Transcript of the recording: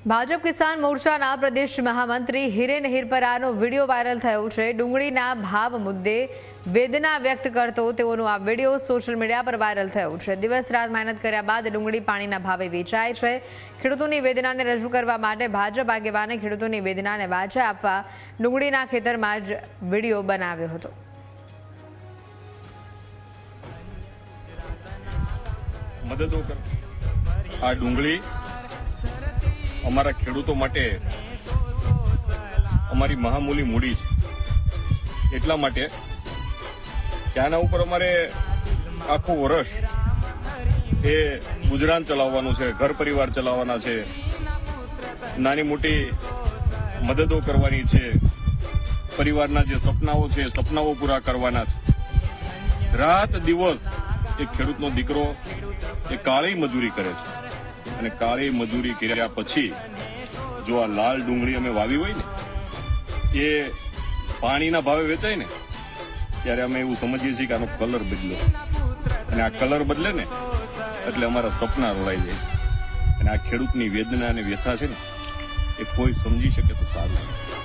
ભાજપ કિસાન મોરચાના પ્રદેશ મહામંત્રી Hiren હિરપરાનો video viral થયો છે। ડુંગળીના ભાવ મુદ્દે વેદના વ્યક્ત કરતો તેઓનો આ વિડીયો સોશિયલ મીડિયા પર વાયરલ થયો છે। દિવસ રાત મહેનત કર્યા બાદ ડુંગળી પાણીના ભાવે વેચાય છે। ખેડૂતોની વેદનાને રજૂ કરવા માટે ભાજપ આગેવાને ખેડૂતોની વેદનાને વાચા આપવા ડુંગળીના ખેતરમાં જ વિડીયો બનાવ્યો હતો। મદદો કર આ ડુંગળી અમારા ખેડૂતો માટે અમારી મહામૂલી મૂડી છે। એટલા માટે કે આના ઉપર અમારે આખું વર્ષ એ ગુજરાન ચલાવવાનું છે, ઘર પરિવાર ચલાવવાના છે, નાની મોટી મદદો કરવાની છે, પરિવારના જે સપનાઓ છે સપનાઓ પૂરા કરવાના છે। રાત દિવસ એક ખેડૂતનો દીકરો એ કાળી મજૂરી કરે છે અને કાળી મજૂરી કર્યા પછી જો આ લાલ ડુંગળી અમે વાવી હોય ને એ પાણીના ભાવે વેચાય ને ત્યારે અમે એવું સમજીએ છીએ કે આનો કલર બદલો અને આ કલર બદલે ને એટલે અમારા સપના રોડાઈ જાય છે અને આ ખેડૂતની વેદના અને વ્યથા છે ને એ કોઈ સમજી શકે તો સારું છે।